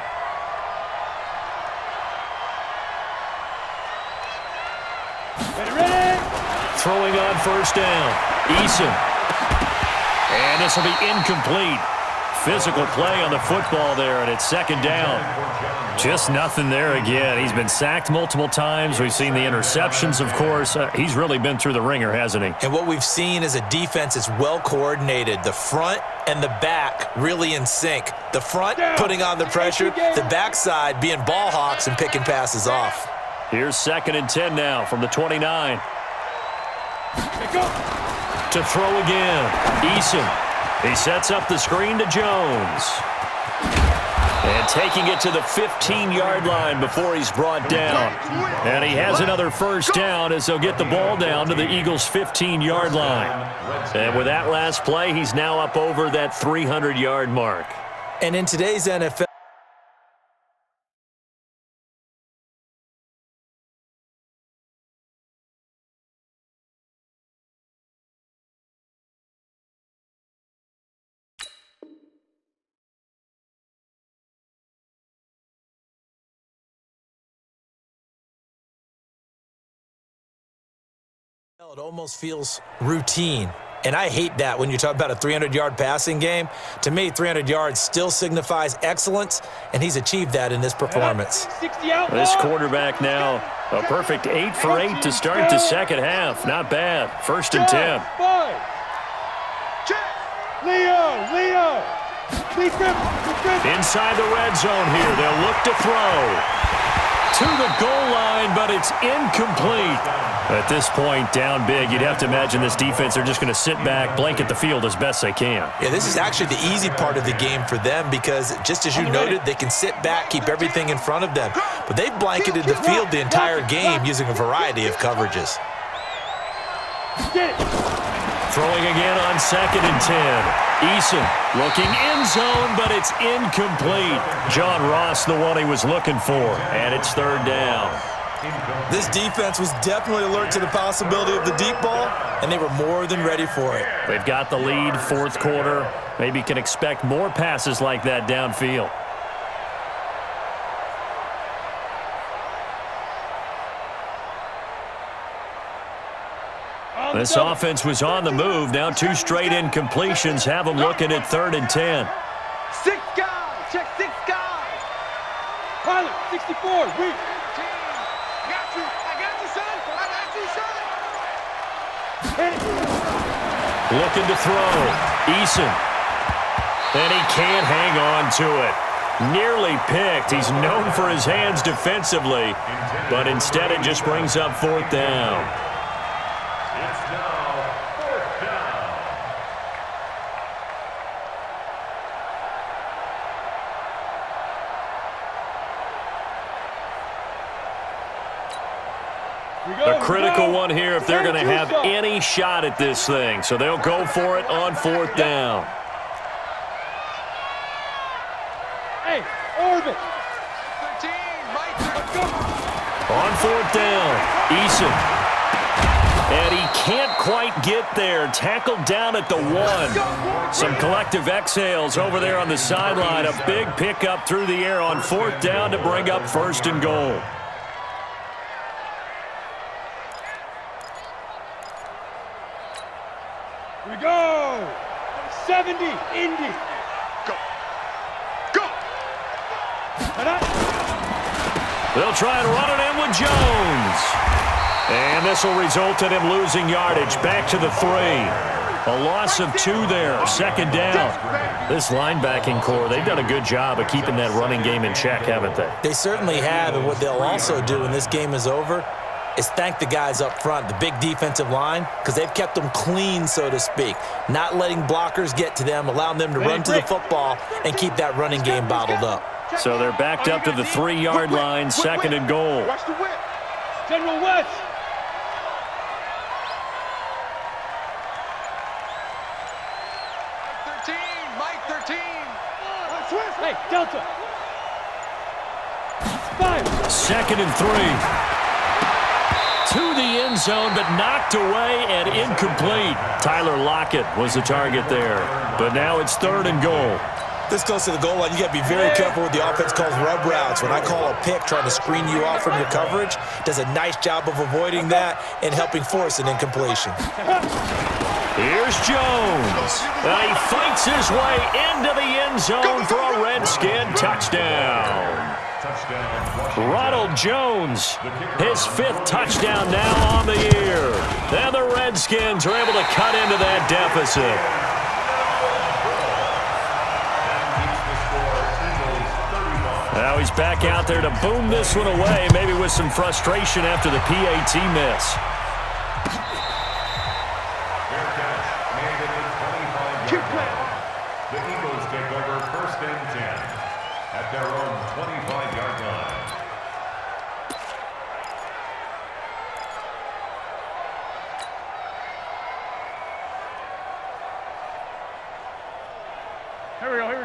Throwing on first down. Eason. And this will be incomplete. Physical play on the football there, and it's second down. Just nothing there again. He's been sacked multiple times. We've seen the interceptions, of course. He's really been through the ringer, hasn't he? And what we've seen is a defense that's well coordinated. The front and the back really in sync. The front putting on the pressure, the backside being ball hawks and picking passes off. Here's 2nd and 10 now from the 29. To throw again. Eason. He sets up the screen to Jones. And taking it to the 15-yard line before he's brought down. And he has another first down as they'll get the ball down to the Eagles' 15-yard line. And with that last play, he's now up over that 300-yard mark. And in today's NFL, it almost feels routine. And I hate that when you talk about a 300-yard passing game. To me, 300 yards still signifies excellence, and he's achieved that in this performance. This quarterback now, a perfect 8 for 8 to start the second half. Not bad. 1st and 10. Leo. Inside the red zone here. They'll look to throw. To the goal line, but it's incomplete. At this point, down big, you'd have to imagine this defense, they're just going to sit back, blanket the field as best they can. Yeah, this is actually the easy part of the game for them because, just as you noted, they can sit back, keep everything in front of them. But they've blanketed the field the entire game using a variety of coverages. Throwing again on 2nd and 10. Eason looking end zone, but it's incomplete. John Ross, the one he was looking for, and it's 3rd down. This defense was definitely alert to the possibility of the deep ball, and they were more than ready for it. They've got the lead, 4th quarter. Maybe can expect more passes like that downfield. This offense was on the move. Now 2 straight incompletions have them looking at 3rd and 10. 6 guys. Check 6 guys. Pilot, 64. Reach. Looking to throw. Eason. And he can't hang on to it. Nearly picked. He's known for his hands defensively, but instead it just brings up 4th down. It's now 4th down. The critical one here if they're going to have any shot at this thing. So they'll go for it on 4th down. Hey, orbit. 13, On 4th down, Eason. And he can't quite get there. Tackled down at the 1. Some collective exhales over there on the sideline. A big pickup through the air on 4th down to bring up 1st and goal. Here we go. 70, Indy. Go. Go. They'll try and run it in with Jones. And this will result in him losing yardage. Back to the 3. A loss of 2 there. 2nd down. This linebacking core, they've done a good job of keeping that running game in check, haven't they? They certainly have, and what they'll also do when this game is over is thank the guys up front, the big defensive line, because they've kept them clean, so to speak, not letting blockers get to them, allowing them to run to the football and keep that running game bottled up. So they're backed up to the 3-yard line, 2nd and goal. Watch the whip. General West. Mike 13. Hey, Delta. 5. 2nd and 3. To the end zone, but knocked away and incomplete. Tyler Lockett was the target there. But now it's 3rd and goal. This close to the goal line, you got to be very careful with the offense calls rub routes. When I call a pick trying to screen you off from your coverage, does a nice job of avoiding that and helping force an incompletion. Here's Jones. And he fights his way into the end zone for a Redskin touchdown. Ronald Jones, his 5th touchdown now on the year. And the Redskins are able to cut into that deficit. Now he's back out there to boom this one away, maybe with some frustration after the PAT miss. The Eagles take over 1st and 10 at their own 25-yard line.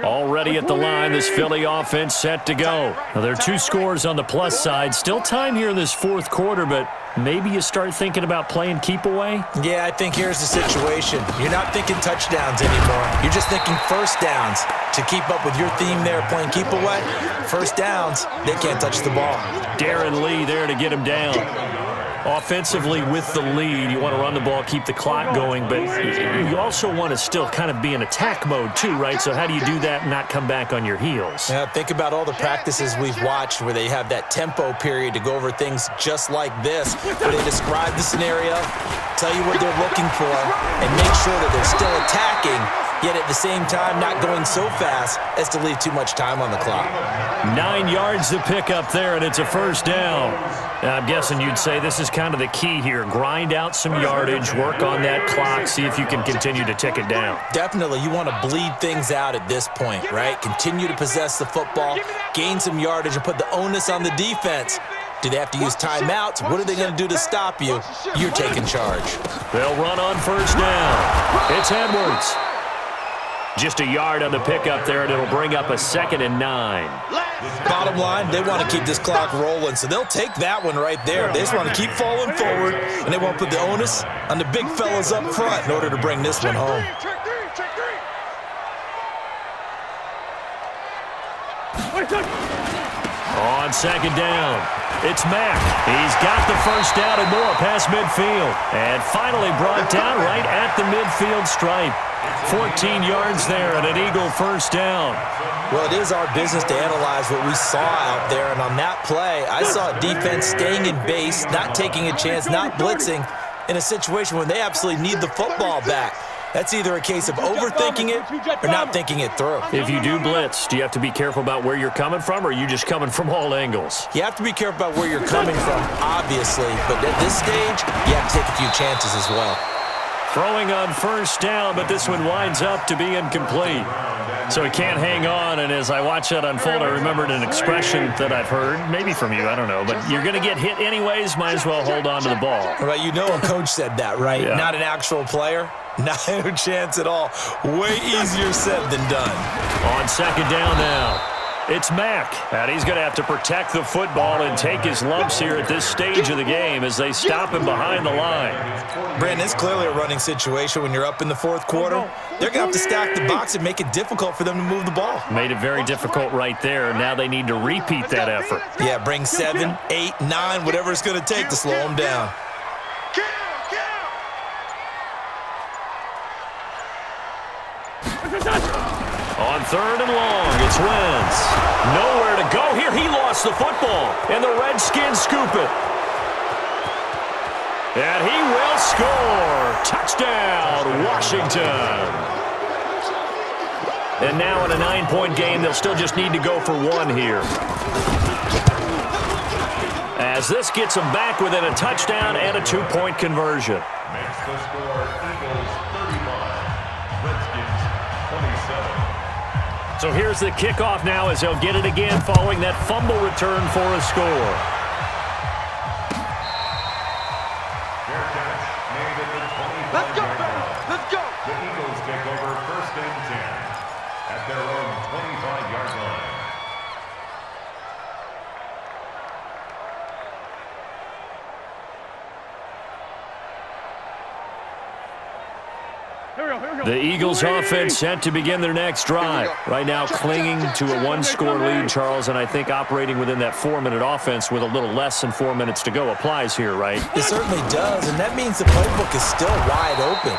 Already at the line, this Philly offense set to go. Now, there are 2 scores on the plus side. Still time here in this 4th quarter, but maybe you start thinking about playing keep away? Yeah, I think here's the situation. You're not thinking touchdowns anymore. You're just thinking 1st downs. To keep up with your theme there, playing keep away, 1st downs, they can't touch the ball. Darren Lee there to get him down. Offensively with the lead, you want to run the ball, keep the clock going, but you also want to still kind of be in attack mode too, right? So how do you do that and not come back on your heels? Yeah, think about all the practices we've watched where they have that tempo period to go over things just like this, where they describe the scenario, tell you what they're looking for, and make sure that they're still attacking yet at the same time not going so fast as to leave too much time on the clock. 9 yards to pick up there, and it's a first down. Now, I'm guessing you'd say this is kind of the key here. Grind out some yardage, work on that clock, see if you can continue to tick it down. Definitely, you want to bleed things out at this point, right? Continue to possess the football, gain some yardage, and put the onus on the defense. Do they have to use timeouts? What are they going to do to stop you? You're taking charge. They'll run on first down. It's Edwards. Just a yard on the pickup there, and it'll bring up a 2nd and 9. Bottom line, they want to keep this clock rolling, so they'll take that one right there. They just want to keep falling forward, and they want to put the onus on the big fellas up front in order to bring this one home. On 2nd down, it's Mack. He's got the first down and more past midfield. And finally brought down right at the midfield stripe. 14 yards there and an Eagle first down. Well, it is our business to analyze what we saw out there. And on that play, I saw defense staying in base, not taking a chance, not blitzing in a situation when they absolutely need the football back. That's either a case of overthinking it or not thinking it through. If you do blitz, do you have to be careful about where you're coming from, or are you just coming from all angles? You have to be careful about where you're coming from, obviously. But at this stage, you have to take a few chances as well. Throwing on first down, but this one winds up to be incomplete. So he can't hang on, and as I watch that unfold, I remembered an expression that I've heard, maybe from you, I don't know, but you're going to get hit anyways, might as well hold on to the ball. Right, you know a coach said that, right? Yeah. Not an actual player. Not a chance at all. Way easier said than done. On 2nd down now, it's Mack. And he's going to have to protect the football and take his lumps here at this stage of the game as they stop him behind the line. Brandon, it's clearly a running situation when you're up in the 4th quarter. They're going to have to stack the box and make it difficult for them to move the ball. Made it very difficult right there. Now they need to repeat that effort. Yeah, bring 7, 8, 9, whatever it's going to take to slow them down. On 3rd and long, it's Wentz. Nowhere to go here. He lost the football, and the Redskins scoop it. And he will score. Touchdown, Washington. And now in a 9-point game, they'll still just need to go for 1 here. As this gets them back within a touchdown and a 2-point conversion. Makes the score Eagles 35, Redskins 27. So here's the kickoff now as they'll get it again following that fumble return for a score. Fair catch made at the 25-yard line. Let's go. The Eagles take over 1st and 10 at their own 25-yard line. The Eagles offense set to begin their next drive. Right now clinging to a 1-score lead, Charles, and I think operating within that 4-minute offense with a little less than 4 minutes to go applies here, right? It certainly does, and that means the playbook is still wide open.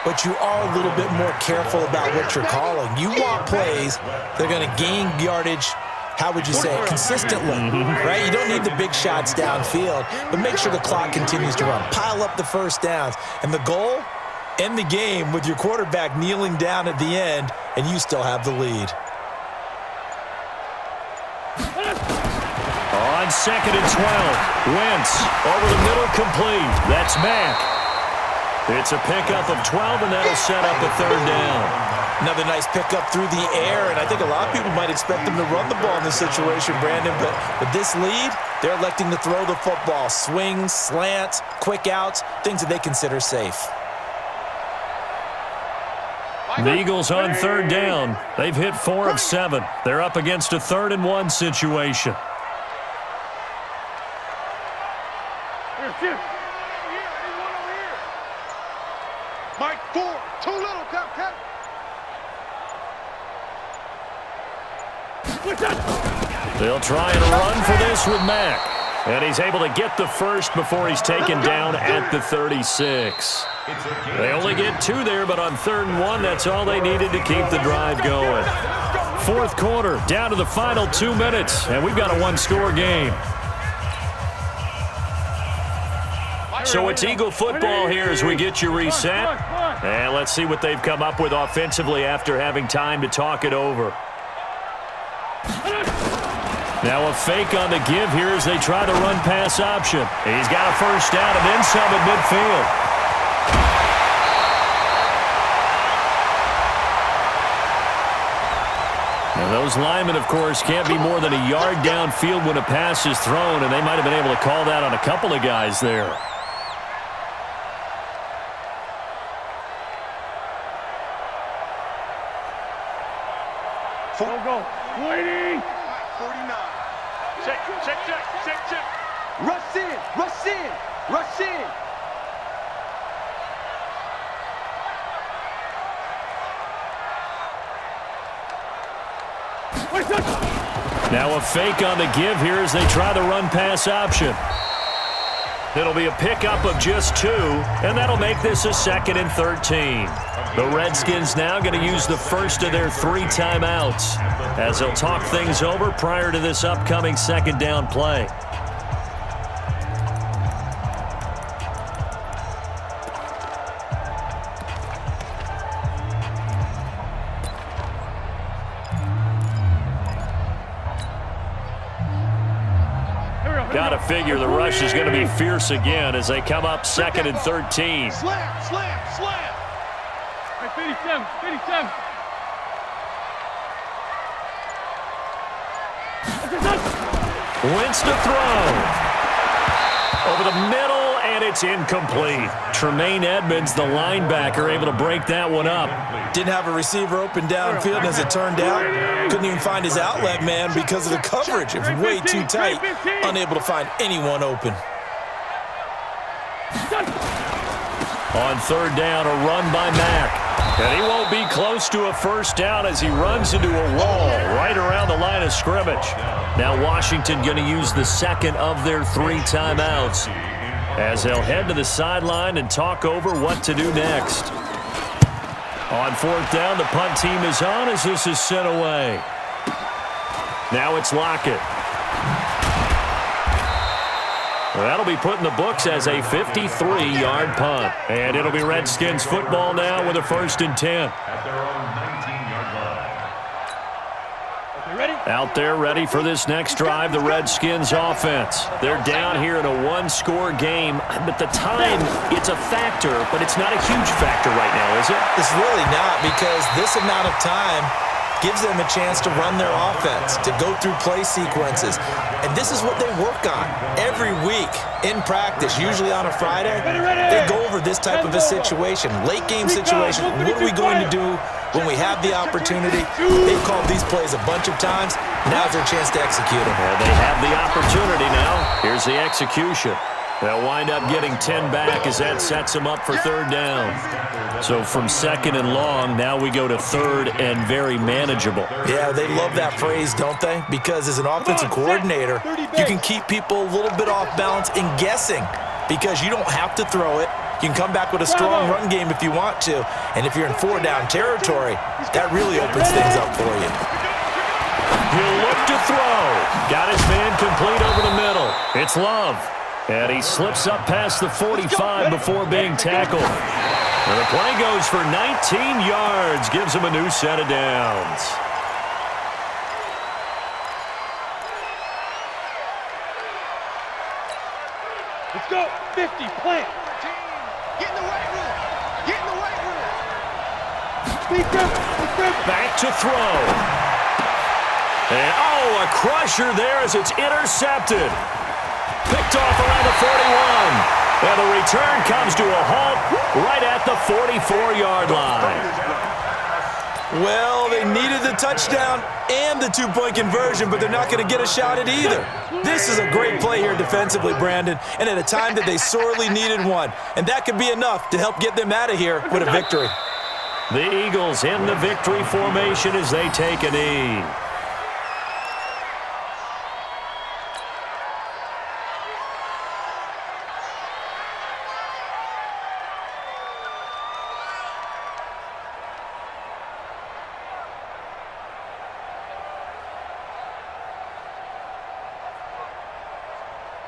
But you are a little bit more careful about what you're calling. You want plays that are going to gain yardage, how would you say it, consistently, right? You don't need the big shots downfield, but make sure the clock continues to run. Pile up the first downs. And the goal? End the game with your quarterback kneeling down at the end, and you still have the lead. On 2nd and 12, Wentz over the middle complete. That's Mack. It's a pickup of 12, and that'll set up a 3rd down. Another nice pickup through the air, and I think a lot of people might expect them to run the ball in this situation, Brandon, but with this lead, they're electing to throw the football. Swings, slants, quick outs, things that they consider safe. The Eagles on 3rd down. They've hit 4 of 7. They're up against a 3rd and 1 situation. Mike, 4, too little, Cap. They'll try and run for this with Mack. And he's able to get the first before he's taken down at the 36. They only get 2 there, but on 3rd and 1, that's all they needed to keep the drive going. 4th quarter, down to the final 2 minutes, and we've got a 1-score game. So it's Eagle football here as we get you reset. And let's see what they've come up with offensively after having time to talk it over. Now a fake on the give here as they try the run-pass option. He's got a first down and then some at midfield. Now those linemen, of course, can't be more than a yard downfield when a pass is thrown, and they might have been able to call that on a couple of guys there. Go. Waiting. 49. Check. Rush in. Now a fake on the give here as they try the run-pass option. It'll be a pickup of just 2, and that'll make this a 2nd and 13. The Redskins now going to use the first of their 3 timeouts as they'll talk things over prior to this upcoming 2nd down play. Got to figure the rush is going to be fierce again as they come up 2nd and 13. Slam. 57. Wentz to throw. Over the middle, and it's incomplete. Tremaine Edmonds, the linebacker, able to break that one up. Didn't have a receiver open downfield, as it turned out. Couldn't even find his outlet man because of the coverage. It was way too tight. Unable to find anyone open. On 3rd down, a run by Mack. And he won't be close to a first down as he runs into a wall right around the line of scrimmage. Now Washington going to use the 2nd of their 3 timeouts as they'll head to the sideline and talk over what to do next. On 4th down, the punt team is on as this is sent away. Now it's Lockett. Well, that'll be put in the books as a 53-yard punt. And it'll be Redskins football now with a 1st and 10. At their own 19-yard line. Ready? Out there ready for this next drive, the Redskins offense. They're down here in a 1-score game, but the time, it's a factor, but it's not a huge factor right now, is it? It's really not, because this amount of time gives them a chance to run their offense, to go through play sequences. And this is what they work on every week in practice, usually on a Friday. They go over this type of a situation, late game situation. What are we going to do when we have the opportunity? They've called these plays a bunch of times. Now's their chance to execute them. Well, they have the opportunity now. Here's the execution. They'll wind up getting 10 back as that sets them up for 3rd down. So from 2nd and long, now we go to 3rd and very manageable. Yeah, they love that phrase, don't they? Because as an offensive coordinator, you can keep people a little bit off balance and guessing because you don't have to throw it. You can come back with a strong run game if you want to. And if you're in 4-down territory, that really opens things up for you. He'll look to throw. Got his man complete over the middle. It's Love. And he slips up past the 45 before being tackled. And the play goes for 19 yards. Gives him a new set of downs. Let's go. 50, plant. Get in the weight room. Get in the weight room. Back to throw. And, oh, a crusher there as it's intercepted. Picked off around the 41. And the return comes to a halt right at the 44-yard line. Well, they needed the touchdown and the 2-point conversion, but they're not going to get a shot at either. This is a great play here defensively, Brandon, and at a time that they sorely needed one. And that could be enough to help get them out of here with a victory. The Eagles in the victory formation as they take a knee.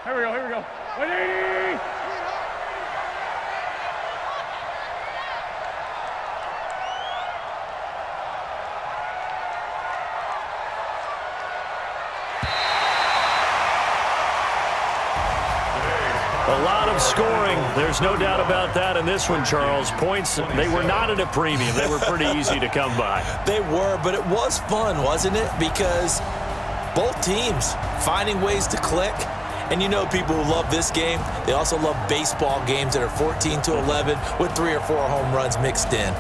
Here we go. 180! of scoring. There's no doubt about that in this one, Charles. Points, they were not at a premium. They were pretty easy to come by. They were, but it was fun, wasn't it? Because both teams finding ways to click. And you know people who love this game, they also love baseball games that are 14-11 with 3 or 4 home runs mixed in.